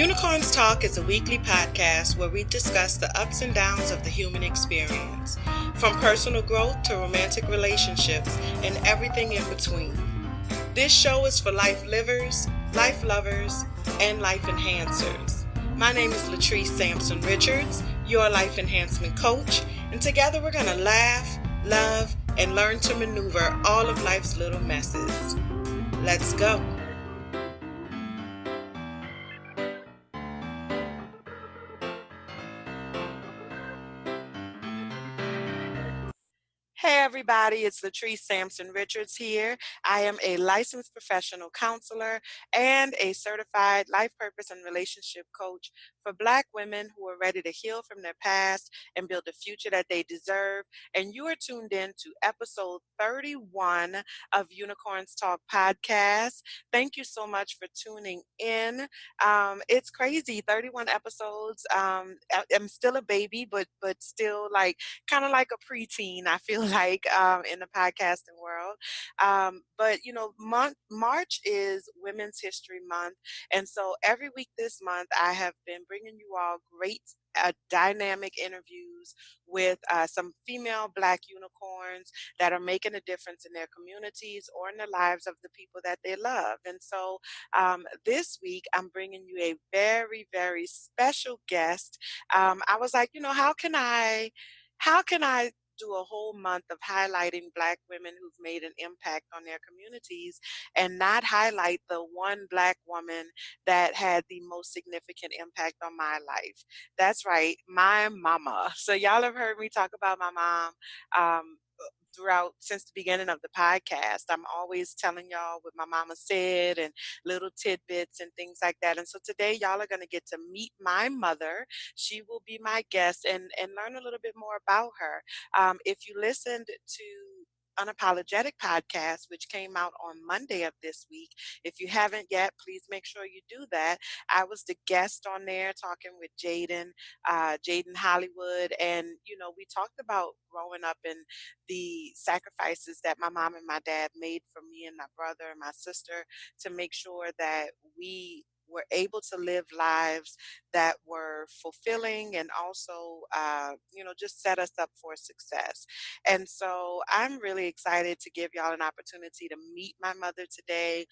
Unicorns Talk is a weekly podcast where we discuss the ups and downs of the human experience, from personal growth to romantic relationships and everything in between. This show is for life livers, life lovers, and life enhancers. My name is Latrice Sampson Richards, your life enhancement coach, and together we're going to laugh, love, and learn to maneuver all of life's little messes. Let's go. Hey everybody, it's Latrice Sampson Richards here. I am a licensed professional counselor and a certified life purpose and relationship coach for Black women who are ready to heal from their past and build the future that they deserve. And you are tuned in to episode 31 of Unicorns Talk podcast. Thank you so much for tuning in. It's crazy, 31 episodes. I'm still a baby, but still like kind of like a preteen, I feel like, in the podcasting world. But you know, March is Women's History Month, and so every week this month I have been bringing you all great dynamic interviews with some female Black unicorns that are making a difference in their communities or in the lives of the people that they love. And so this week I'm bringing you a very, very special guest. I was like, you know, how can I do a whole month of highlighting Black women who've made an impact on their communities and not highlight the one Black woman that had the most significant impact on my life? That's right, my mama. So y'all have heard me talk about my mom throughout since the beginning of the podcast. I'm always telling y'all what my mama said and little tidbits and things like that. And so today y'all are going to get to meet my mother. She will be my guest and learn a little bit more about her. If you listened to Unapologetic podcast, which came out on Monday of this week. If you haven't yet, please make sure you do that. I was the guest on there talking with Jaden Hollywood, and you know, we talked about growing up and the sacrifices that my mom and my dad made for me and my brother and my sister to make sure that we were able to live lives that were fulfilling and also, you know, just set us up for success. And so I'm really excited to give y'all an opportunity to meet my mother today.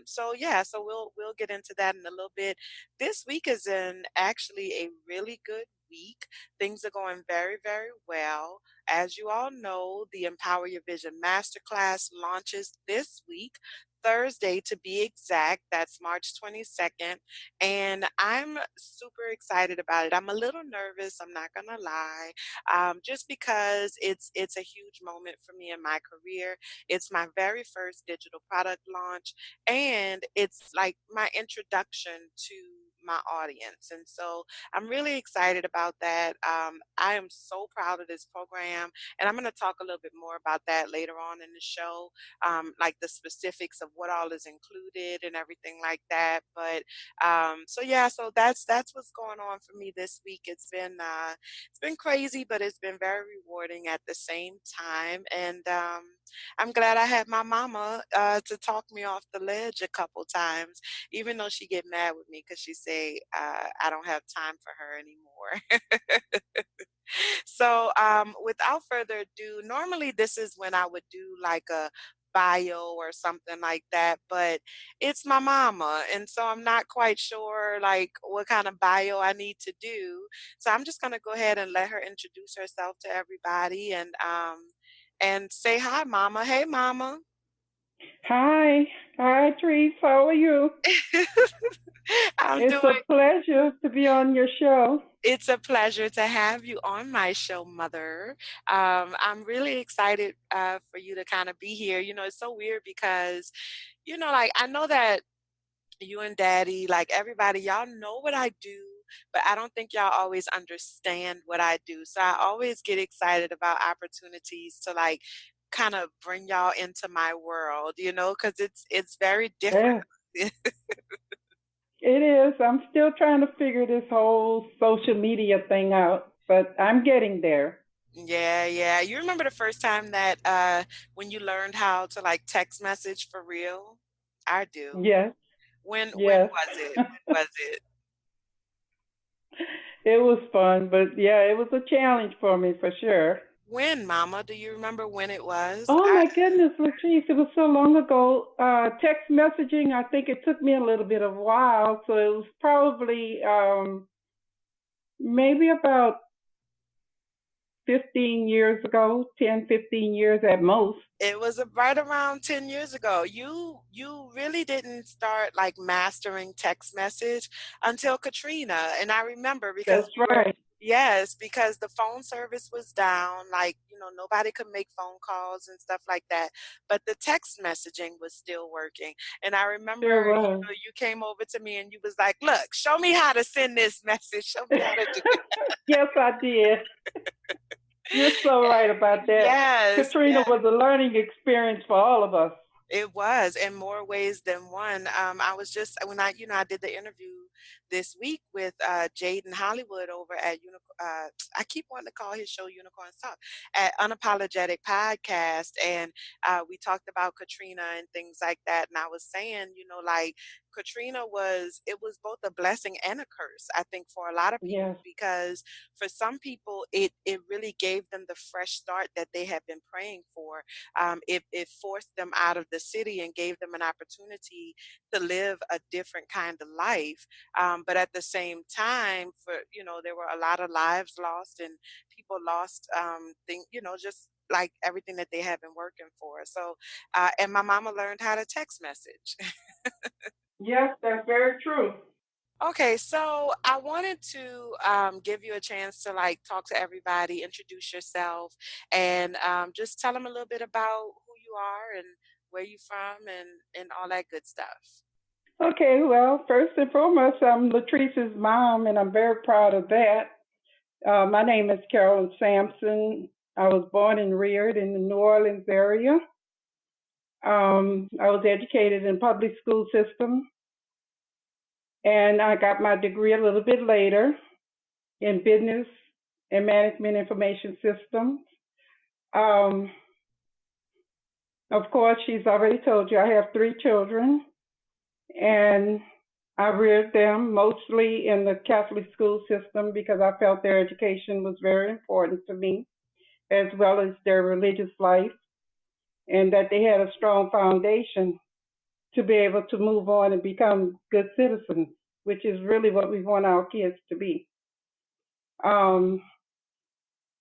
So we'll get into that in a little bit. This week is actually a really good week. Things are going very, very well. As you all know, the Empower Your Vision Masterclass launches this week. Thursday to be exact. That's March 22nd. And I'm super excited about it. I'm a little nervous, I'm not gonna lie, just because it's a huge moment for me in my career. It's my very first digital product launch, and it's like my introduction to my audience. And so I'm really excited about that. I am so proud of this program, and I'm going to talk a little bit more about that later on in the show, like the specifics of what all is included and everything like that. But so that's what's going on for me this week. It's been crazy, but it's been very rewarding at the same time. And I'm glad I had my mama to talk me off the ledge a couple times, even though she get mad with me because she say I don't have time for her anymore. So without further ado, normally this is when I would do like a bio or something like that, but it's my mama, and so I'm not quite sure like what kind of bio I need to do. So I'm just gonna go ahead and let her introduce herself to everybody and say hi, mama. Hey, mama. Hi. Hi, Trees. How are you? I'm It's doing. a pleasure to be on your show. It's a pleasure to have you on my show, Mother. I'm really excited for you to kind of be here. You know, it's so weird because, you know, like I know that you and Daddy, like everybody, y'all know what I do, but I don't think y'all always understand what I do. So I always get excited about opportunities to like kind of bring y'all into my world, you know, because it's very different. Yes, it is. I'm still trying to figure this whole social media thing out, but I'm getting there. Yeah, yeah. You remember the first time that when you learned how to like text message for real? I do. Yes, When yes. was it? When was it? It was fun, but yeah, it was a challenge for me for sure. When, Mama? Do you remember when it was? Oh my goodness, Latrice, it was so long ago. Text messaging, I think it took me a little bit of a while, so it was probably maybe about 15 years ago, 10, 15 years at most. It was right around 10 years ago. You really didn't start like mastering text message until Katrina. And I remember because That's we were, right. yes, because the phone service was down, like, nobody could make phone calls and stuff like that. But the text messaging was still working. And I remember, Sure was. you came over to me and you was like, "Look, show me how to send this message. Show me how to do it." Yes, I did. You're so right about that. Yes, Katrina yes. was a learning experience for all of us. It was in more ways than one. I was just when I did the interview this week with Jaden Hollywood over at I keep wanting to call his show Unicorns Talk at Unapologetic Podcast, and we talked about Katrina and things like that. And I was saying, like Katrina it was both a blessing and a curse, I think, for a lot of people Yes, because for some people it really gave them the fresh start that they had been praying for. It forced them out of the city and gave them an opportunity to live a different kind of life. But at the same time, there were a lot of lives lost and people lost just like everything that they had been working for. So, and my mama learned how to text message. yes, that's very true. Okay, so I wanted to give you a chance to like talk to everybody, introduce yourself, and just tell them a little bit about who you are and where you're from and all that good stuff. Okay, well, first and foremost, I'm Latrice's mom, and I'm very proud of that. My name is Carolyn Sampson. I was born and reared in the New Orleans area. I was educated in public school system, and I got my degree a little bit later in business and management information systems. Um, of course, she's already told you I have three children, and I reared them mostly in the Catholic school system because I felt their education was very important to me, as well as their religious life, and that they had a strong foundation to be able to move on and become good citizens, which is really what we want our kids to be. Um,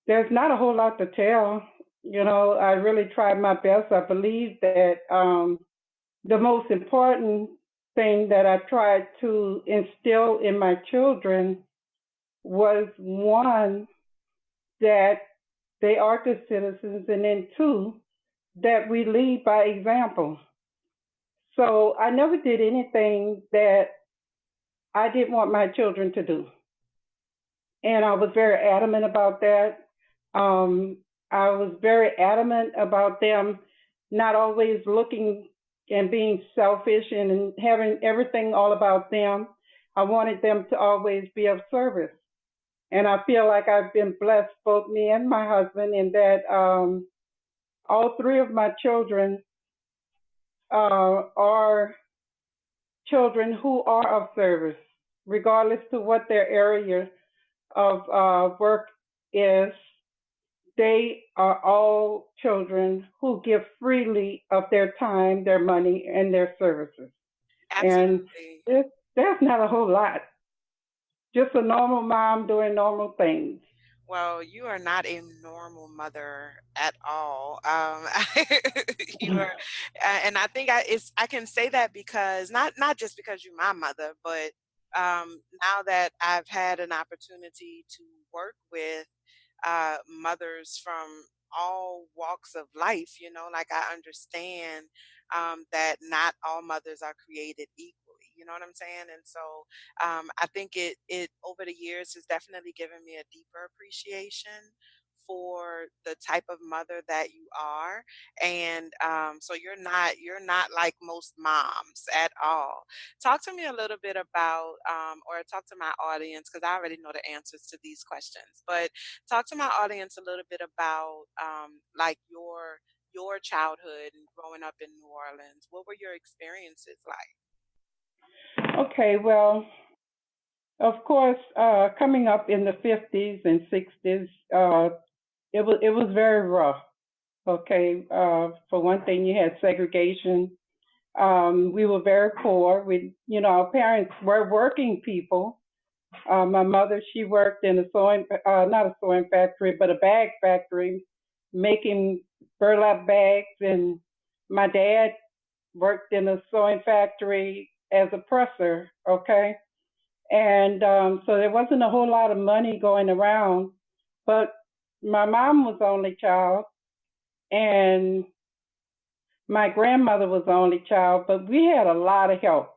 there's not a whole lot to tell. I really tried my best. I believe that the most important thing that I tried to instill in my children was one, that they are good citizens, and then two, that we lead by example. So I never did anything that I didn't want my children to do. And I was very adamant about that. Um, I was very adamant about them not always looking and being selfish and having everything all about them. I wanted them to always be of service. And I feel like I've been blessed, both me and my husband, in that all three of my children are children who are of service, regardless to what their area of work is. They are all children who give freely of their time, their money, and their services. And Absolutely. there's not a whole lot. Just a normal mom doing normal things. Well, you are not a normal mother at all. You are, and I think I can say that because not just because you're my mother, but now that I've had an opportunity to work with mothers from all walks of life, like I understand that not all mothers are created equally. You know what I'm saying? And so I think it over the years has definitely given me a deeper appreciation for the type of mother that you are, and so you're not like most moms at all. Talk to me a little bit about, or talk to my audience because I already know the answers to these questions, but talk to my audience a little bit about like your childhood and growing up in New Orleans. What were your experiences like? Okay, well, Of course, coming up in the 50s and 60s, it was very rough. Okay, for one thing, you had segregation. We were very poor. Our parents were working people. My mother, she worked in a sewing, not a sewing factory, but a bag factory, making burlap bags. And my dad worked in a sewing factory as a presser. Okay, and so there wasn't a whole lot of money going around. But my mom was the only child, and my grandmother was the only child, but we had a lot of help.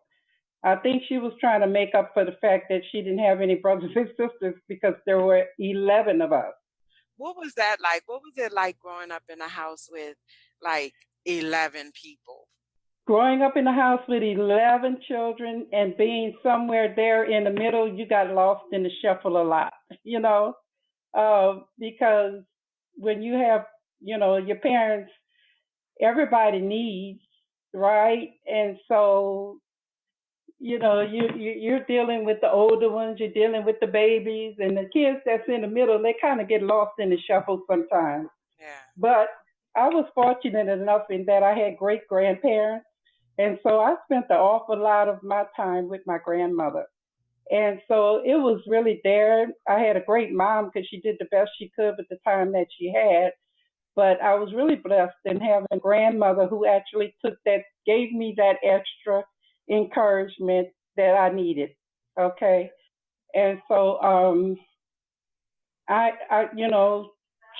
I think she was trying to make up for the fact that she didn't have any brothers and sisters because there were 11 of us. What was that like? What was it like growing up in a house with like 11 people? Growing up in a house with 11 children and being somewhere there in the middle, you got lost in the shuffle a lot, you know, because when you have, your parents, everybody needs, right? And so you're dealing with the older ones, you're dealing with the babies, and the kids that's in the middle. They kind of get lost in the shuffle sometimes. Yeah. But I was fortunate enough in that I had great grandparents, and so I spent an awful lot of my time with my grandmother. And so it was really there. I had a great mom because she did the best she could with the time that she had. But I was really blessed in having a grandmother who actually gave me that extra encouragement that I needed. Okay. And so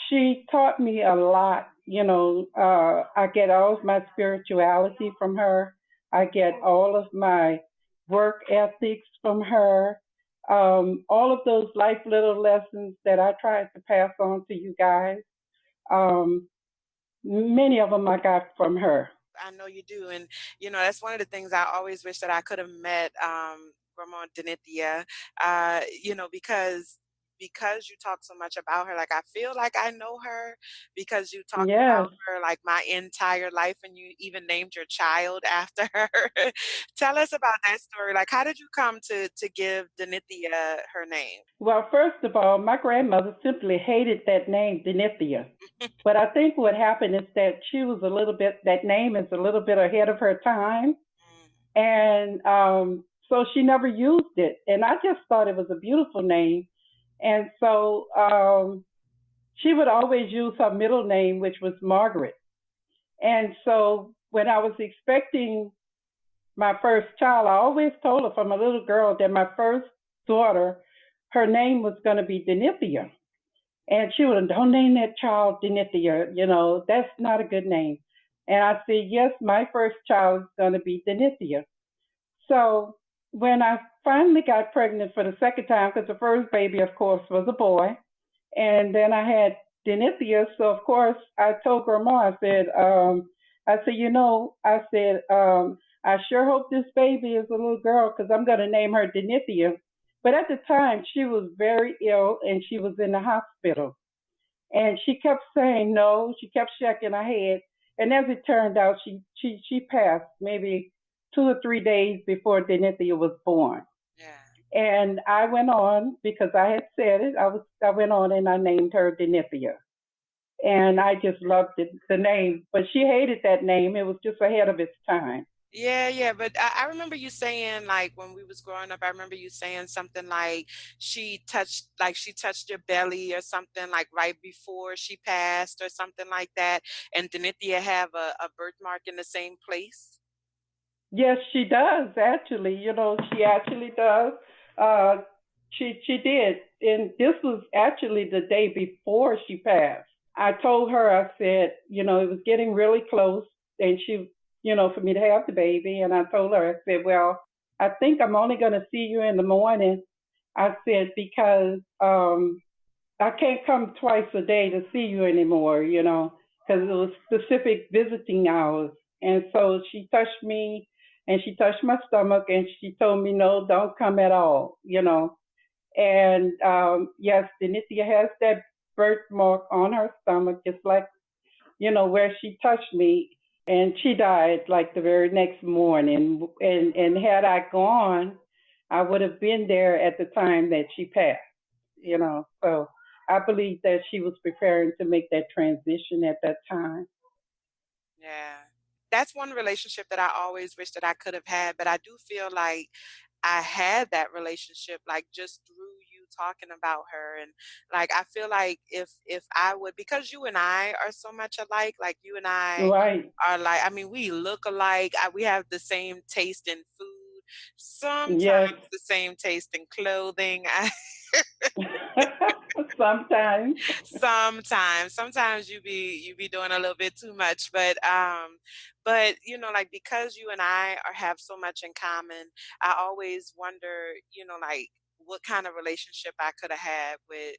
she taught me a lot. I get all of my spirituality from her. I get all of my work ethics from her. All of those life little lessons that I tried to pass on to you guys. Um, Many of them I got from her. I know you do. And, that's one of the things I always wish that I could have met Grandma Denithia, because you talk so much about her. Like, I feel like I know her because you talked Yes. about her like my entire life, and you even named your child after her. Tell us about that story. Like, how did you come to give Denithia her name? Well, first of all, my grandmother simply hated that name, Denithia. But I think what happened is that that name is a little bit ahead of her time. Mm, And so she never used it. And I just thought it was a beautiful name. And so she would always use her middle name, which was Margaret. And so when I was expecting my first child, I always told her from a little girl that my first daughter, her name was going to be Denithia. And she would, don't name that child Denithia, that's not a good name. And I said, yes, my first child is going to be Denithia. So when I finally got pregnant for the second time, because the first baby, of course, was a boy, and then I had Denithia, so of course I told Grandma, I sure hope this baby is a little girl because I'm going to name her Denithia. But at the time, she was very ill and she was in the hospital. And she kept saying no. She kept shaking her head. And as it turned out, she passed maybe 2 or 3 days before Denithia was born. yeah. And I went on because I had said it. I went on and I named her Denithia. And I just loved the name. But she hated that name. It was just ahead of its time. Yeah, yeah, but I remember you saying like when we was growing up, I remember you saying something like she touched your belly or something like right before she passed or something like that. And Denithia have a birthmark in the same place. Yes, she does actually. She actually does. Uh, she did, and this was actually the day before she passed. I told her, I said, it was getting really close, and for me to have the baby, and I told her, I said, well, I think I'm only going to see you in the morning. I said because I can't come twice a day to see you anymore, because it was specific visiting hours. And so she touched me and she touched my stomach and she told me, no, don't come at all, And yes, Denithia has that birthmark on her stomach, just like, where she touched me. And she died like the very next morning. And had I gone, I would have been there at the time that she passed, you Mm, know. So I believe that she was preparing to make that transition at that time. yeah. That's one relationship that I always wish that I could have had, but I do feel like I had that relationship like just through you talking about her. And like I feel like if I would, because you and I are so much alike, like you and I Right. are like, I mean, we look alike. We have the same taste in food, Yes. sometimes the same taste in clothing. Sometimes. Sometimes you be doing a little bit too much, but you know, like because you and I are have so much in common, I always wonder, you know, like what kind of relationship I could have had with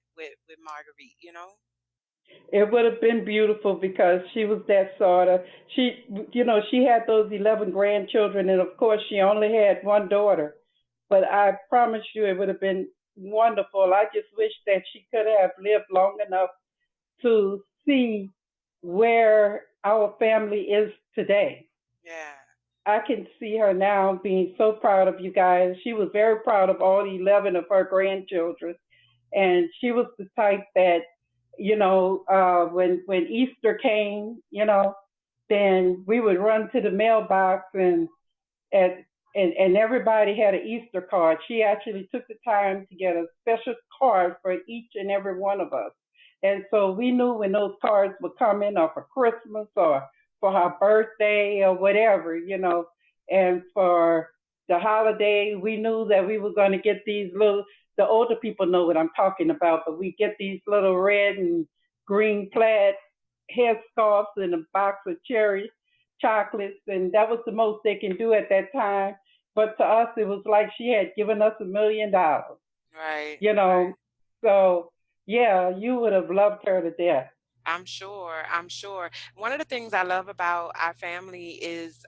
Marguerite, you know? It would have been beautiful because she was that sort of she she had those 11 grandchildren, and of course she only had one daughter, but I promise you it would have been wonderful. I just wish that she could have lived long enough to see where our family is today. Yeah. I can see her now being so proud of you guys. She was very proud of all 11 of her grandchildren, and she was the type that, when Easter came, then we would run to the mailbox and and everybody had an Easter card. She actually took the time to get a special card for each and every one of us. And so we knew when those cards would come in, or for Christmas or for her birthday or whatever, And for the holiday, we knew that we were going to get these little, the older people know what I'm talking about, but we get these little red and green plaid headscarves and a box of cherry chocolates, and that was the most they can do at that time. But to us, it was like she had given us $1 million, Right. you know. So yeah, you would have loved her to death. I'm sure. I'm sure. One of the things I love about our family is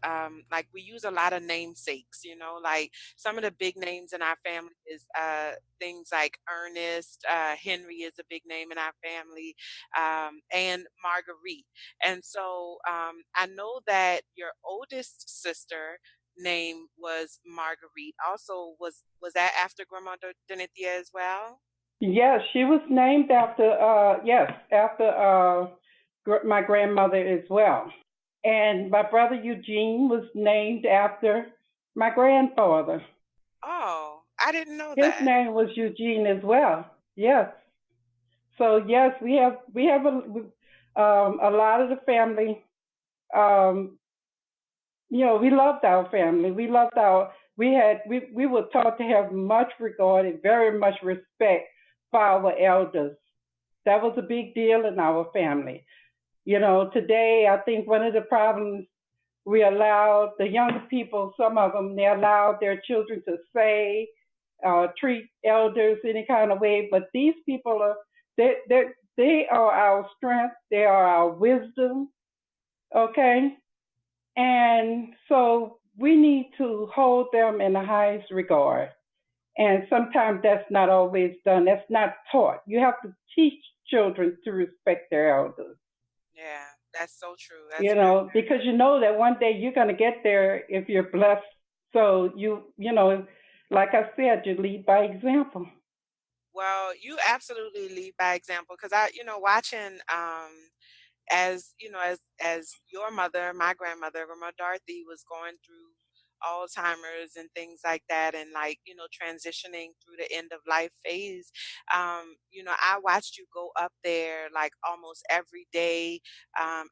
like we use a lot of namesakes, you know, like some of the big names in our family is things like Ernest, Henry is a big name in our family, and Marguerite. And so I know that your oldest sister name was Marguerite. Also, was that after Grandma Dorothea as well? Yes, she was named after after my grandmother as well. And my brother Eugene was named after my grandfather. Oh, I didn't know His that. name was Eugene as well. Yes. So yes, we have a lot of the family. Um, we loved our family. We were taught to have much regard and very much respect for our elders. That was a big deal in our family. Today I think one of the problems, we allowed the young people, some of them, they allowed their children to say, treat elders any kind of way. But these people they are our strength. They are our wisdom. Okay, and so we need to hold them in the highest regard. And sometimes that's not always done. That's not taught. You have to teach children to respect their elders. Yeah, that's so true. That's very, very Because true. you know that one day you're going to get there if you're blessed. So like I said, you lead by example. Well, you absolutely lead by example because watching as as your mother, my grandmother, Grandma Dorothy was going through Alzheimer's and things like that, and like transitioning through the end of life phase. I watched you go up there like almost every day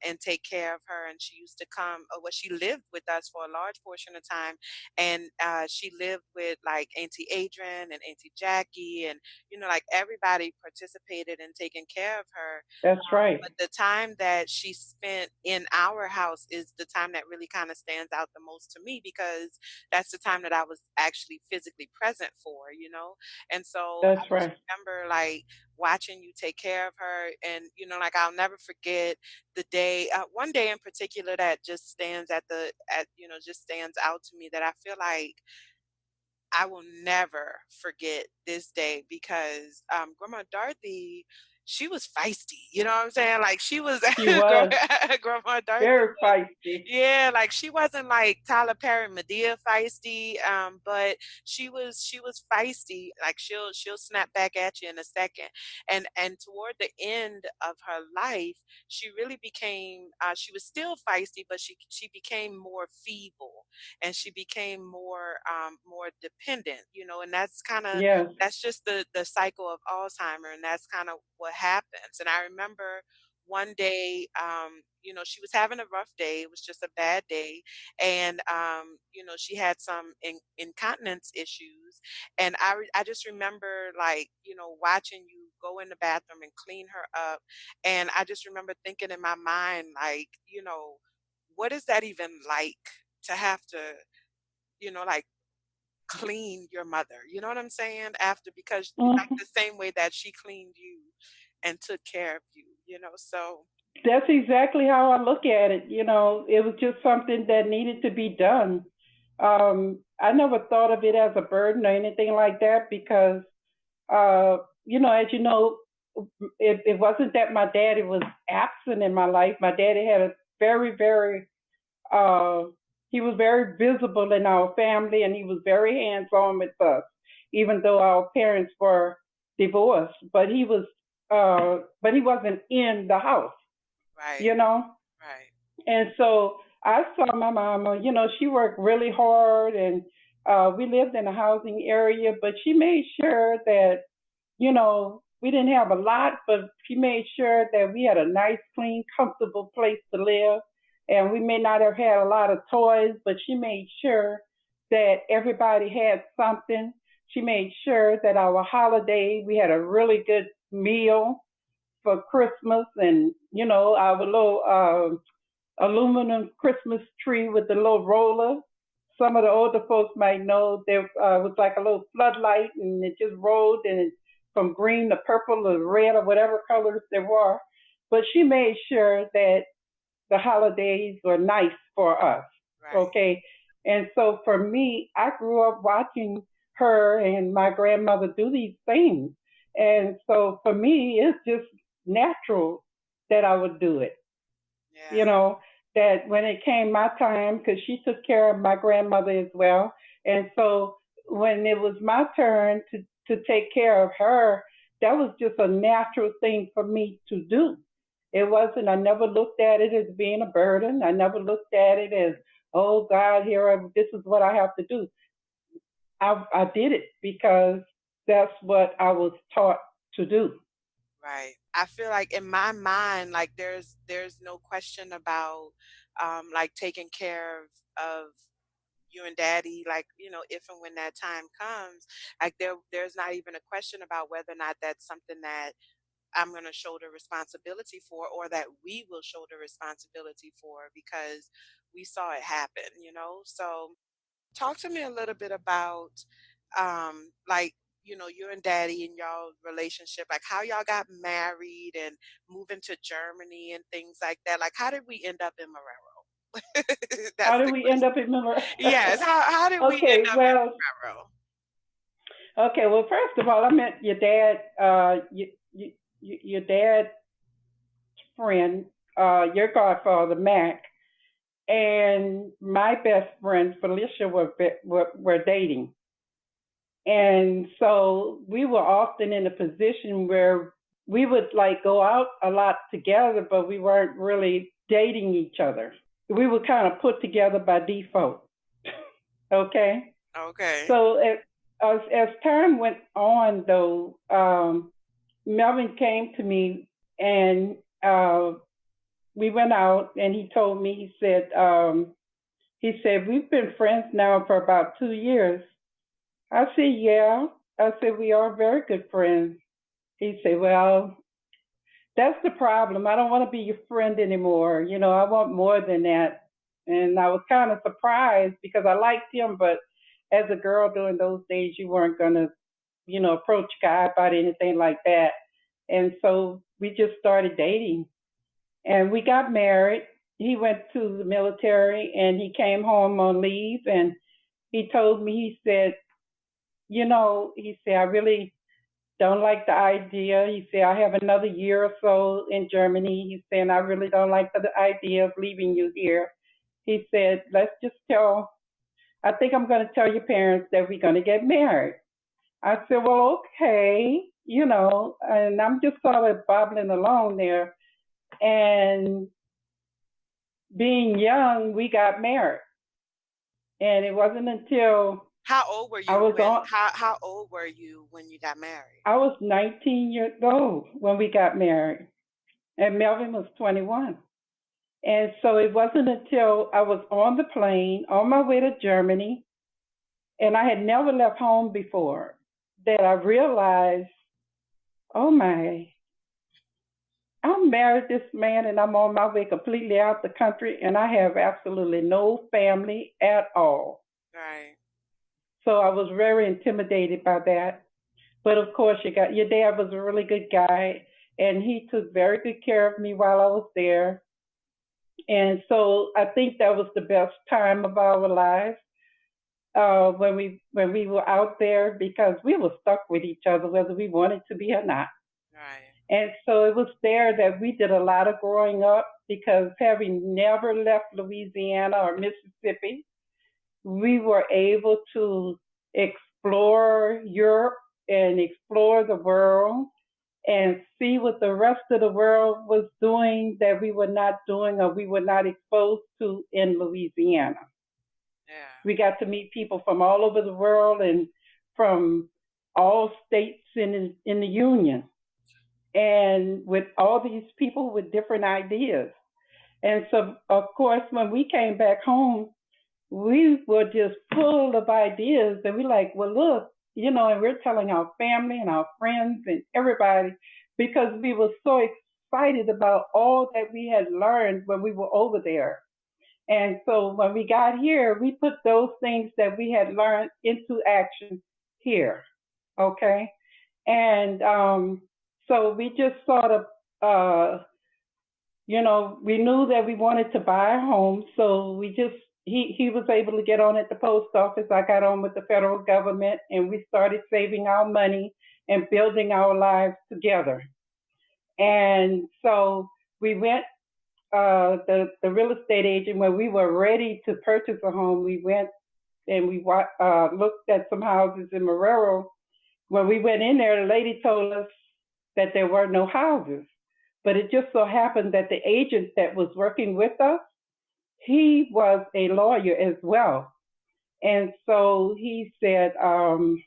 and take care of her. And she used to come. Well, she lived with us for a large portion of time, and she lived with like Auntie Adrian and Auntie Jackie, and like everybody participated in taking care of her. That's right. But the time that she spent in our house is the time that really kind of stands out the most to me because that's the time that I was actually physically present for, And so I That's just right. remember like watching you take care of her and like I'll never forget the day one day in particular that just stands at just stands out to me that I feel like I will never forget this day because Grandma Dorothy, she was feisty, you know what I'm saying? Like she was She was Grandma Dorothy very was, feisty. yeah, like she wasn't like Tyler Perry Medea feisty, but she was feisty. Like she'll snap back at you in a second. And toward the end of her life, she really became she was still feisty, but she became more feeble, and she became more dependent, you know, and Yes. that's just the cycle of Alzheimer, and that's kind of what happens. And I remember one day, you know, she was having a rough day. It was just a bad day, and you know, she had some incontinence issues, and I just remember, like, you know, watching you go in the bathroom and clean her up, and I just remember thinking in my mind, like, you know, what is that even like to have to, you know, like clean your mother, you know what I'm saying? After, because like Mhm. the same way that she cleaned you and took care of you, you know. So That's exactly how I look at it. You know, it was just something that needed to be done. I never thought of it as a burden or anything like that because, you know, as you know, it wasn't that my daddy was absent in my life. My daddy had a very, very, uh, he was very visible in our family and he was very hands on with us, even though our parents were divorced. But he wasn't in the house, right, you know. right, And so I saw my mama, you know, she worked really hard and we lived in a housing area, but she made sure that, you know, we didn't have a lot, but she made sure that we had a nice, clean, comfortable place to live. And we may not have had a lot of toys, but she made sure that everybody had something. She made sure that our holiday, we had a really good meal for Christmas and, you know, our little aluminum Christmas tree with the little roller. Some of the older folks might know there was like a little floodlight and it just rolled and it, from green to purple or red or whatever colors there were. But she made sure that the holidays were nice for us. right. Okay. And so for me, I grew up watching her and my grandmother do these things. And so for me, it's just natural that I would do it, you Yeah, know, that when it came my time, because she took care of my grandmother as well. And so when it was my turn to take care of her, that was just a natural thing for me to do. It wasn't, I never looked at it as being a burden. I never looked at it as, oh God, this is what I have to do. I did it because that's what I was taught to do. right. I feel like in my mind, like there's no question about like taking care of you and daddy, like, you know, if and when that time comes, like there's not even a question about whether or not that's something that I'm going to shoulder responsibility for, or that we will shoulder responsibility for, because we saw it happen, you know. So talk to me a little bit about like, you know, you and daddy and y'all relationship, like how y'all got married and moving to Germany and things like that. Like how did we end up in Marrero? How That's did the we end question. up in Miller? Yes, how did we end Okay, up in well, Marrero? okay, well, first of all, I met your dad, your dad's friend, your godfather, Mac, and my best friend, Felicia, were dating. And so we were often in a position where we would like go out a lot together, but we weren't really dating each other. We were kind of put together by default. Okay. Okay. So as time went on, though, Melvin came to me and we went out, and he told me, he said, we've been friends now for about 2 years. I said, yeah. I said, we are very good friends. He said, well, that's the problem. I don't want to be your friend anymore. You know, I want more than that. And I was kind of surprised because I liked him, but as a girl during those days, you weren't going to, you know, approach a guy about anything like that. And so we just started dating and we got married. He went to the military and he came home on leave and he told me, he said, you know, he said, I really don't like the idea. He said, I have another year or so in Germany. He's saying, I really don't like the idea of leaving you here. He said, I think I'm going to tell your parents that we're going to get married. I said, well, okay, and I'm just sort of bobbling along there. And being young, we got married. And it wasn't until How old were I you was when on, how old were you when you got married? I was 19 years old when we got married, and Melvin was 21. And so it wasn't until I was on the plane on my way to Germany, and I had never left home before, that I realized, oh my, I'm married to this man and I'm on my way completely out the country and I have absolutely no family at all. Right. So I was very intimidated by that. But of course, your dad was a really good guy and he took very good care of me while I was there. And so I think that was the best time of our lives, when we were out there, because we were stuck with each other whether we wanted to be or not. Right. And so it was there that we did a lot of growing up, because having never left Louisiana or Mississippi, we were able to explore Europe and explore the world and see what the rest of the world was doing that we were not doing or we were not exposed to in Louisiana. Yeah. We got to meet people from all over the world and from all states in the Union, and with all these people with different ideas. And so, of course, when we came back home, we were just full of ideas. And we're like, well, look, and we're telling our family and our friends and everybody, because we were so excited about all that we had learned when we were over there. And so when we got here, we put those things that we had learned into action here. Okay. And so we just sort of, we knew that we wanted to buy a home. So he was able to get on at the post office. I got on with the federal government, and we started saving our money and building our lives together. And so we went, the real estate agent, when we were ready to purchase a home, we went and we looked at some houses in Marrero. When we went in there, the lady told us that there were no houses. But it just so happened that the agent that was working with us, he was a lawyer as well. And so okay.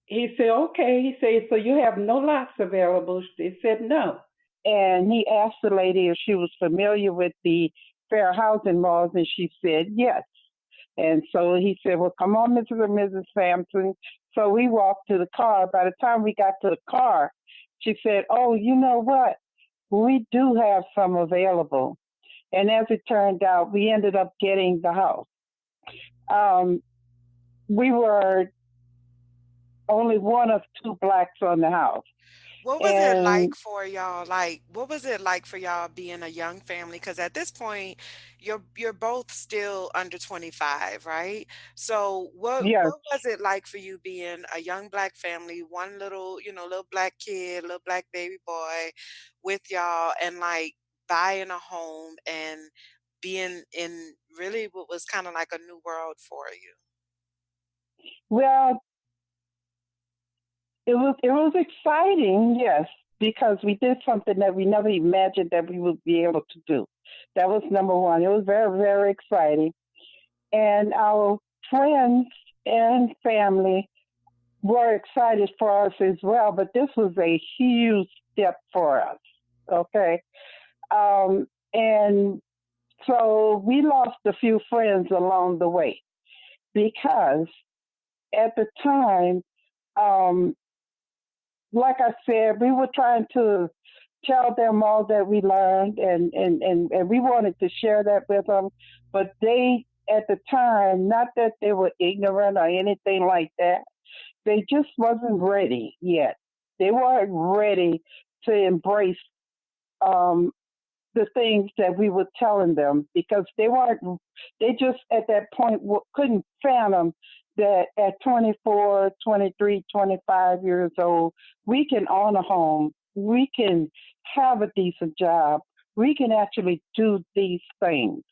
He said, so you have no lots available? They said no. And he asked the lady if she was familiar with the fair housing laws, and she said yes. And so he said, well, come on, Mrs. and Mrs. Sampson. So we walked to the car. By the time we got to the car, she said, oh, you know what? We do have some available. And as it turned out, we ended up getting the house. We were only one of two blacks on the house. What was it And like for y'all? Like, what was it like for y'all being a young family? Because at this point, you're both still under 25, right? So yes, what was it like for you being a young black family, one little, little black kid, little black baby boy with y'all, and like buying a home and being in really what was kind of like a new world for you? well, it was exciting, yes, because we did something that we never imagined that we would be able to do. That was number one. It was very, very exciting. And our friends and family were excited for us as well, but this was a huge step for us. Okay. And so we lost a few friends along the way, because at the time, um, like I said, we were trying to tell them all that we learned, and we wanted to share that with them. But they, at the time, not that they were ignorant or anything like that, they just wasn't ready yet. They weren't ready to embrace um, the things that we were telling them, because they just at that point couldn't fathom that at 24, 23, 25 years old, we can own a home, we can have a decent job, we can actually do these things.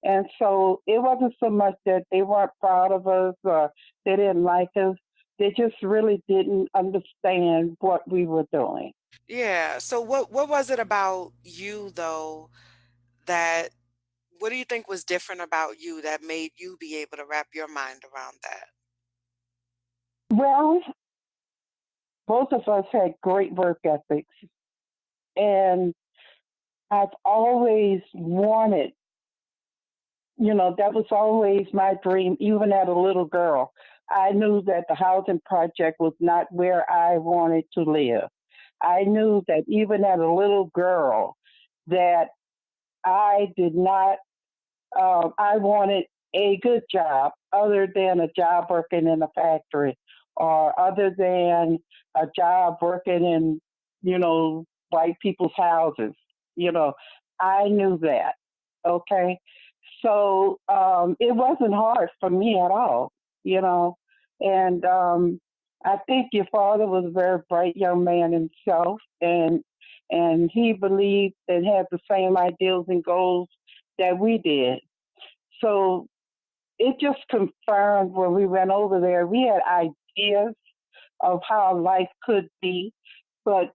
And so it wasn't so much that they weren't proud of us or they didn't like us. They just really didn't understand what we were doing. Yeah. So what was it about you though that what do you think was different about you that made you be able to wrap your mind around that? Well, both of us had great work ethics, and I've always wanted, that was always my dream, even as a little girl. I knew that the housing project was not where I wanted to live. I knew that even as a little girl, that I did not I wanted a good job other than a job working in a factory or other than a job working in, you know, white people's houses. You know, I knew that. Okay. So it wasn't hard for me at all, you know. And I think your father was a very bright young man himself, and he believed and had the same ideals and goals that we did. So it just confirmed when we went over there. We had ideas of how life could be, but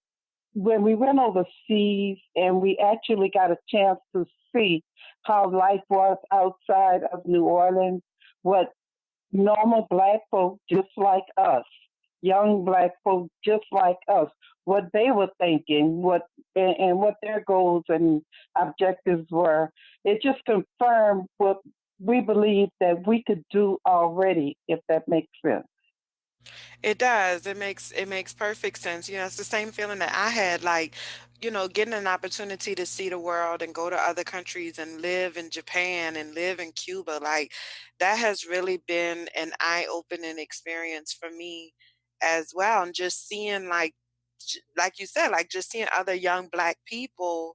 when we went overseas and we actually got a chance to see how life was outside of New Orleans, what normal black folk just like us, young black folk just like us, what they were thinking, and what their goals and objectives were. It just confirmed what we believed that we could do already, if that makes sense. It does. It makes perfect sense. It's the same feeling that I had, like, getting an opportunity to see the world and go to other countries and live in Japan and live in Cuba. Like, that has really been an eye-opening experience for me as well. And just seeing like you said, like just seeing other young black people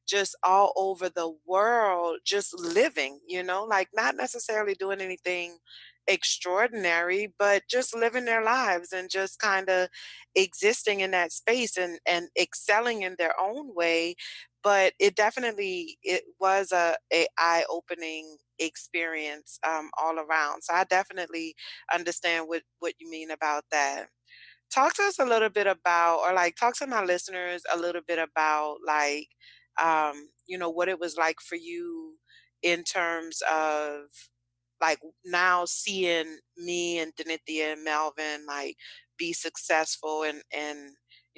just all over the world just living, like not necessarily doing anything extraordinary, but just living their lives and just kind of existing in that space and excelling in their own way. But it was a eye-opening experience all around. So I definitely understand what you mean about that. Talk to us a little bit about, or like talk to my listeners a little bit about what it was like for you in terms of like now seeing me and Denithia and Melvin like be successful and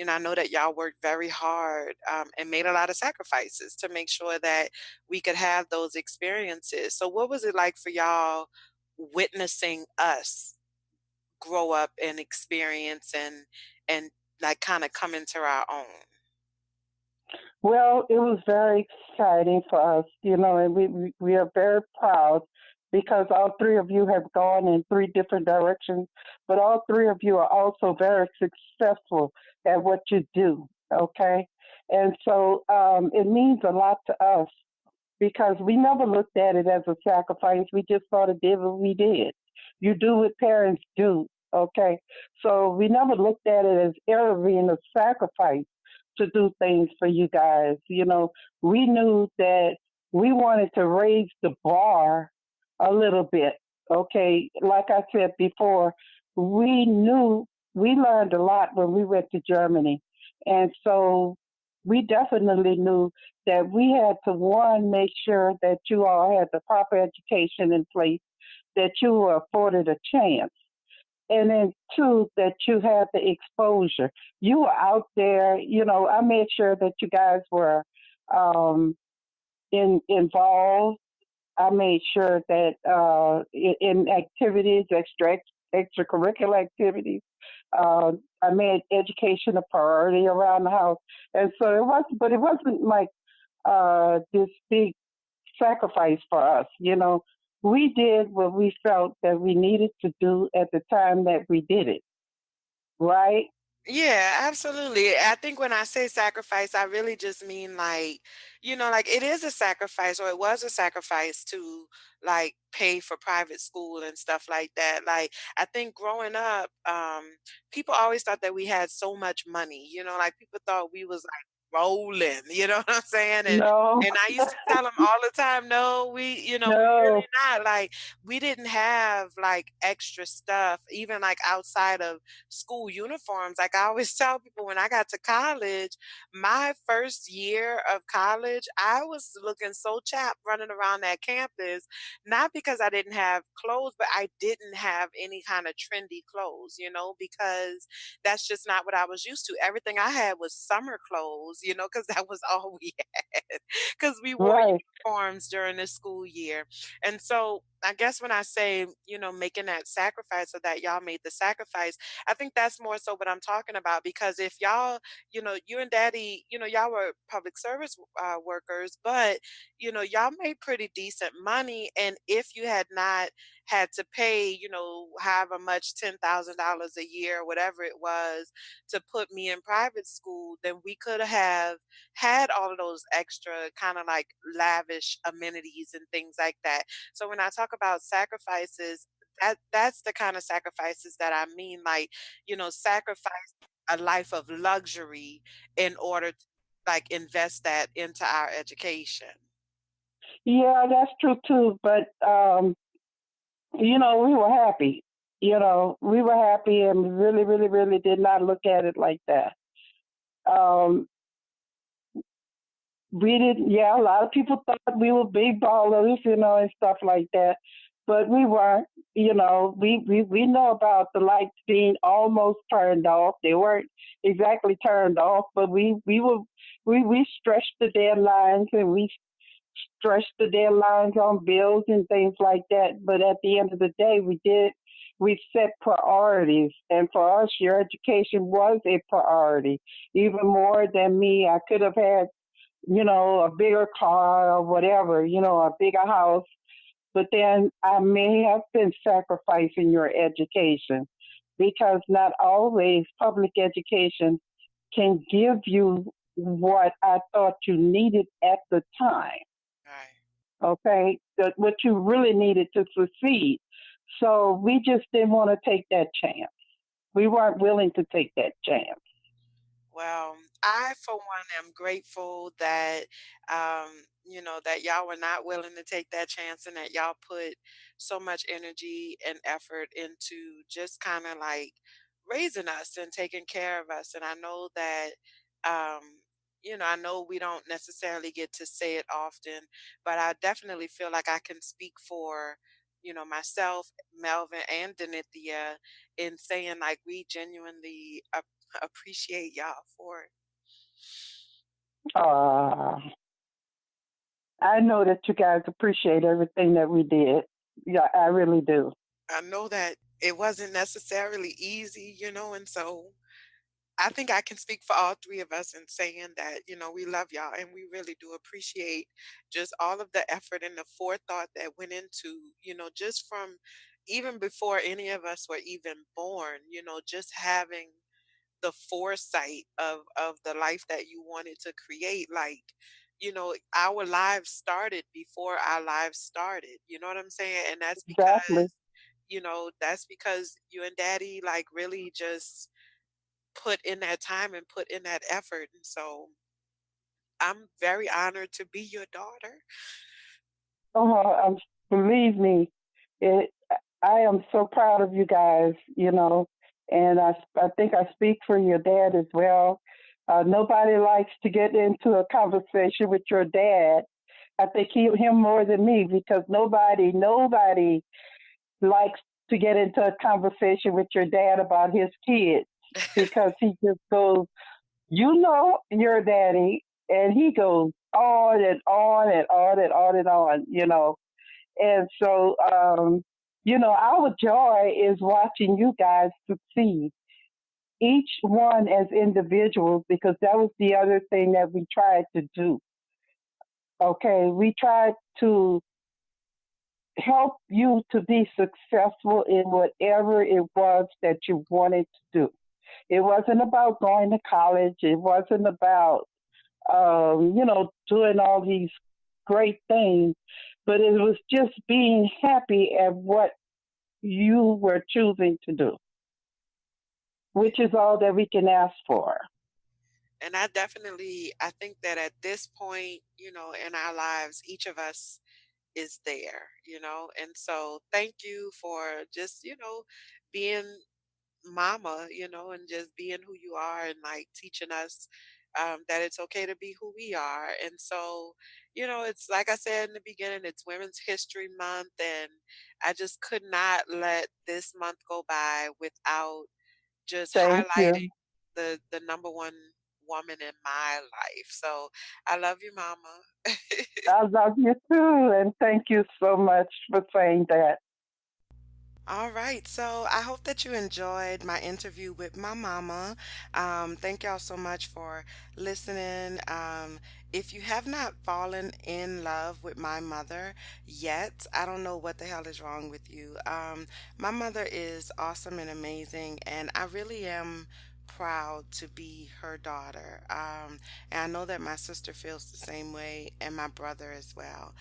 I know that y'all worked very hard and made a lot of sacrifices to make sure that we could have those experiences. So what was it like for y'all witnessing us grow up and experience and like kind of come into our own? Well, it was very exciting for us, and we are very proud because all three of you have gone in three different directions, but all three of you are also very successful at what you do. Okay. And so it means a lot to us because we never looked at it as a sacrifice. We just sort of did what we did. You do what parents do, okay? So we never looked at it as ever being a sacrifice to do things for you guys. We knew that we wanted to raise the bar a little bit, okay? Like I said before, we learned a lot when we went to Germany. And so we definitely knew that we had to, one, make sure that you all had the proper education in place, that you were afforded a chance, and then two, that you had the exposure. You were out there, I made sure that you guys were involved. I made sure that in activities, extracurricular activities, I made education a priority around the house. And so but it wasn't like this big sacrifice for us. We did what we felt that we needed to do at the time that we did it, right? Yeah, absolutely. I think when I say sacrifice, I really just mean like, like it is a sacrifice or it was a sacrifice to like pay for private school and stuff like that. Like I think growing up, people always thought that we had so much money, like people thought we was like rolling, you know what I'm saying? And No, and I used to tell them all the time, no, we no, really not. Like we didn't have like extra stuff, even like outside of school uniforms. Like I always tell people when I got to college, my first year of college, I was looking so chapped running around that campus, not because I didn't have clothes, but I didn't have any kind of trendy clothes, because that's just not what I was used to. Everything I had was summer clothes, because that was all we had, because we wore right. uniforms during the school year. And so I guess when I say, making that sacrifice or that y'all made the sacrifice, I think that's more so what I'm talking about because if y'all, you and daddy, y'all were public service workers, but, y'all made pretty decent money. And if you had not had to pay, however much, $10,000 a year, whatever it was, to put me in private school, then we could have had all of those extra kind of like lavish amenities and things like that. So when I talk about sacrifices, that's the kind of sacrifices that I mean, like, sacrifice a life of luxury in order to like invest that into our education. Yeah, that's true too. But we were happy. We were happy and really, really, really did not look at it like that. Um, we didn't. Yeah, a lot of people thought we were big ballers, and stuff like that. But we weren't. We know about the lights being almost turned off. They weren't exactly turned off, but we stretched the deadlines and we stretched the deadlines on bills and things like that. But at the end of the day, we set priorities. And for us, your education was a priority. Even more than me, I could have had, a bigger car or whatever, a bigger house. But then I may have been sacrificing your education because not always public education can give you what I thought you needed at the time, Right. okay? What you really needed to succeed. So we just didn't want to take that chance. We weren't willing to take that chance. Well, I, for one, am grateful that, that y'all were not willing to take that chance and that y'all put so much energy and effort into just kind of like raising us and taking care of us. And I know that, um, I know we don't necessarily get to say it often, but I definitely feel like I can speak for, myself, Melvin, and Denithia in saying like we genuinely appreciate y'all for it. Uh, I know that you guys appreciate everything that we did. Yeah, I really do. I know that it wasn't necessarily easy, and so I think I can speak for all three of us in saying that, we love y'all and we really do appreciate just all of the effort and the forethought that went into, just from even before any of us were even born, just having the foresight of the life that you wanted to create. Like, our lives started before our lives started, you know what I'm saying? And Exactly. that's because you and daddy like really just put in that time and put in that effort. And so I'm very honored to be your daughter. Oh, believe me, it, I am so proud of you guys, and I think I speak for your dad as well. Nobody likes to get into a conversation with your dad. I think him more than me because nobody likes to get into a conversation with your dad about his kids because he just goes, your daddy, and he goes on and on and on and on and on. And so, our joy is watching you guys succeed, each one as individuals, because that was the other thing that we tried to do. Okay, we tried to help you to be successful in whatever it was that you wanted to do. It wasn't about going to college. It wasn't about, doing all these great things, but it was just being happy at what you were choosing to do, which is all that we can ask for. And I think that at this point, in our lives, each of us is there, and so thank you for just, being mama, and just being who you are and like teaching us that it's okay to be who we are. And so, it's like I said in the beginning, it's Women's History Month, and I just could not let this month go by without just Thank highlighting you. the number one woman in my life. So I love you, mama. I love you too, and thank you so much for saying that. All right, so I hope that you enjoyed my interview with my mama. Thank y'all so much for listening. If you have not fallen in love with my mother yet, I don't know what the hell is wrong with you. My mother is awesome and amazing, and I really am proud to be her daughter. And I know that my sister feels the same way, and my brother as well.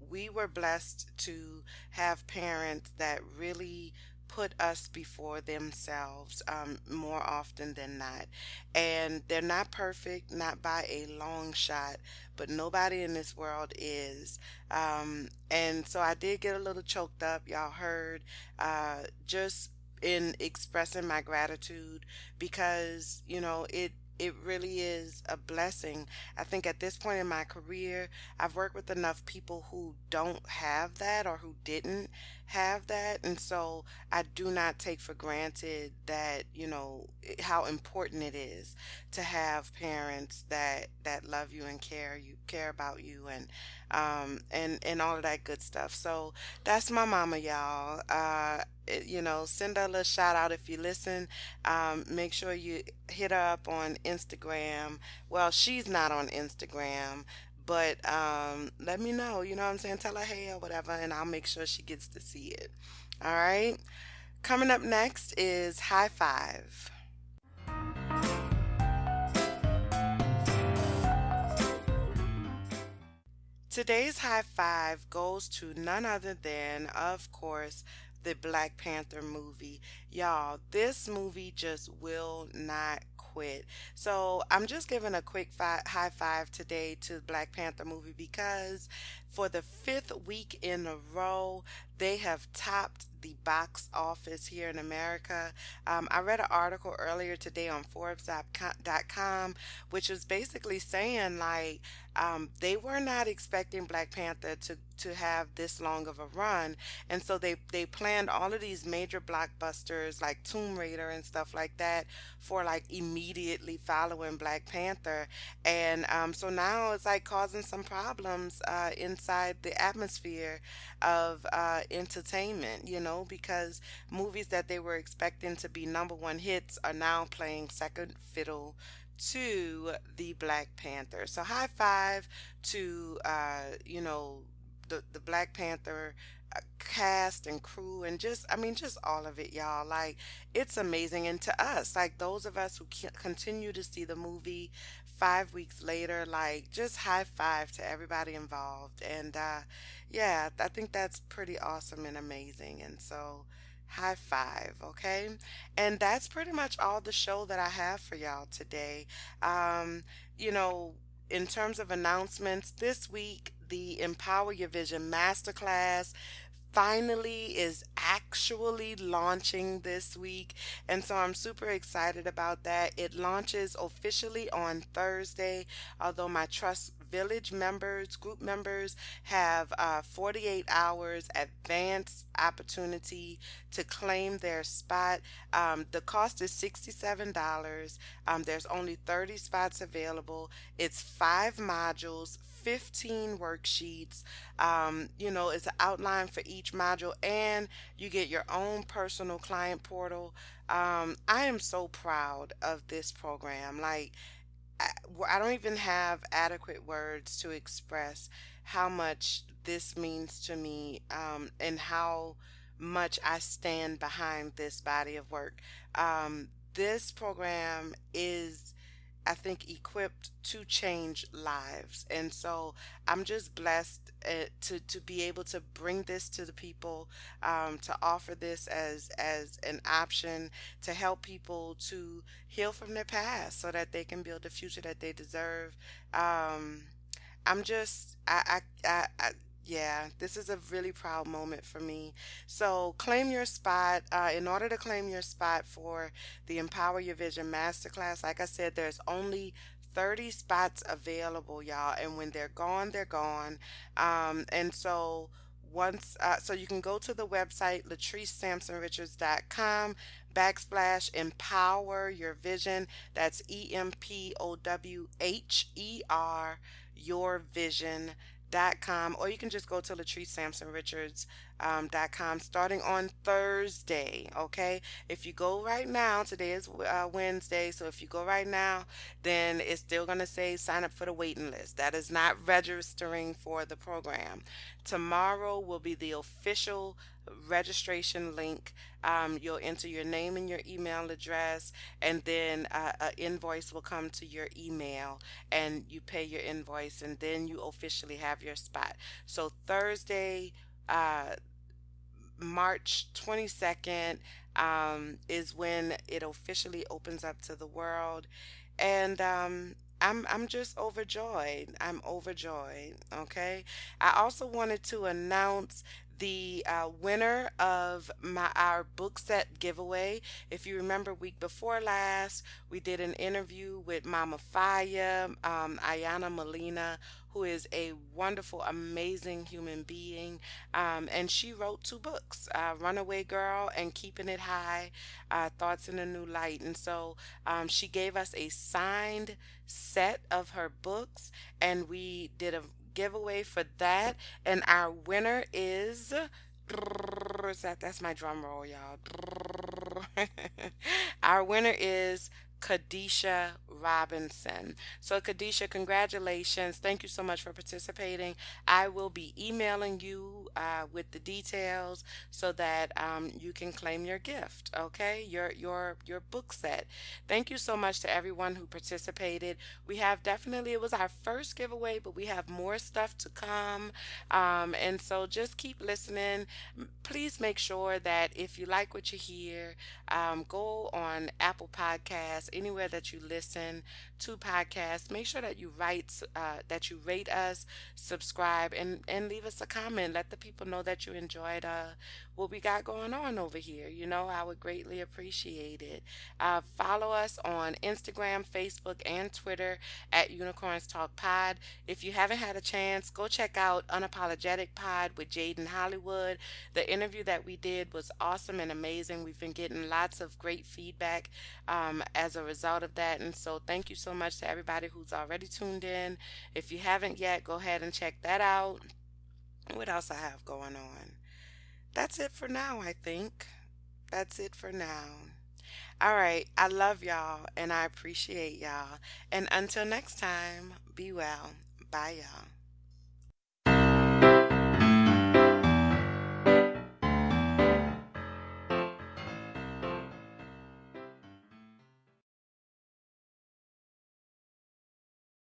We were blessed to have parents that really put us before themselves more often than not. And they're not perfect, not by a long shot, but nobody in this world is. And so I did get a little choked up, y'all heard, just in expressing my gratitude because, it really is a blessing. I think at this point in my career, I've worked with enough people who don't have that or who didn't have that. And so I do not take for granted that, how important it is to have parents that love you and care about you and all of that good stuff. So that's my mama, y'all. Send her a little shout out if you listen. Make sure you hit her up on Instagram. Well, she's not on Instagram, but let me know, you know what I'm saying? Tell her hey or whatever, and I'll make sure she gets to see it. All right. Coming up next is High Five. Today's high five goes to none other than, of course, the Black Panther movie. Y'all, this movie just will not quit. So I'm just giving a quick high five today to the Black Panther movie because for the fifth week in a row, they have topped the box office here in America. I read an article earlier today on Forbes.com, which was basically saying like they were not expecting Black Panther to have this long of a run, and so they planned all of these major blockbusters like Tomb Raider and stuff like that for like immediately following Black Panther, and so now it's like causing some problems inside the atmosphere of entertainment, because movies that they were expecting to be number one hits are now playing second fiddle to the Black Panther. So high five to the Black Panther cast and crew and just I mean just all of it, y'all. Like it's amazing, and to us, like those of us who continue to see the movie 5 weeks later, like just high five to everybody involved. And yeah, I think that's pretty awesome and amazing. And so high five, okay? And that's pretty much all the show that I have for y'all today. Um, you know, in terms of announcements, this week, the Empower Your Vision Masterclass finally is actually launching this week. And so I'm super excited about that. It launches officially on Thursday, although my Trust Village members, group members, have 48 hours advance opportunity to claim their spot. The cost is $67. There's only 30 spots available. It's 5 modules, 15 worksheets. It's an outline for each module, and you get your own personal client portal. I am so proud of this program. Like, I don't even have adequate words to express how much this means to me, and how much I stand behind this body of work. this program is, I think, equipped to change lives. And so I'm just blessed to be able to bring this to the people, to offer this as an option to help people to heal from their past so that they can build the future that they deserve. Um, I'm just, yeah, this is a really proud moment for me. So claim your spot. In order to claim your spot for the Empower Your Vision Masterclass, like I said, there's only 30 spots available, y'all. And when they're gone, they're gone. And so so you can go to the website latricesampsonrichards.com backslash empower your vision. That's EmpowHER Your Vision.com, or you can just go to latricesampsonrichards.com starting on Thursday. Okay, if you go right now, today is Wednesday, so if you go right now, then it's still going to say sign up for the waiting list. That is not registering for the program. Tomorrow will be the official registration link. You'll enter your name and your email address, and then an invoice will come to your email, and you pay your invoice, and then you officially have your spot. So Thursday, uh, March 22nd, is when it officially opens up to the world. And I'm just overjoyed. I'm overjoyed. Okay. I also wanted to announce the winner of our book set giveaway. If you remember, week before last, we did an interview with Mama Faya, Ayana Molina, who is a wonderful, amazing human being. And she wrote two books, Runaway Girl and Keeping It High, Thoughts in a New Light. And so she gave us a signed set of her books, and we did a giveaway for that. And our winner is. That's my drum roll, y'all. Our winner is Kadisha Robinson. So, Kadisha, congratulations. Thank you so much for participating. I will be emailing you with the details so that you can claim your gift. Okay, your book set. Thank you so much to everyone who participated. We have definitely, it was our first giveaway, but we have more stuff to come. And so just keep listening. Please make sure that if you like what you hear, go on Apple Podcasts, anywhere that you listen to podcasts. Make sure that that you rate us, subscribe, and leave us a comment. Let the people know that you enjoyed what we got going on over here. I would greatly appreciate it. Follow us on Instagram, Facebook, and Twitter at Unicorns Talk Pod. If you haven't had a chance, go check out Unapologetic Pod with Jaden Hollywood. The interview that we did was awesome and amazing. We've been getting lots of great feedback as a result of that. And so thank you so much to everybody who's already tuned in. If you haven't yet, go ahead and check that out. What else I have going on? That's it for now, I think. That's it for now. All right. I love y'all and I appreciate y'all. And until next time, be well. Bye, y'all.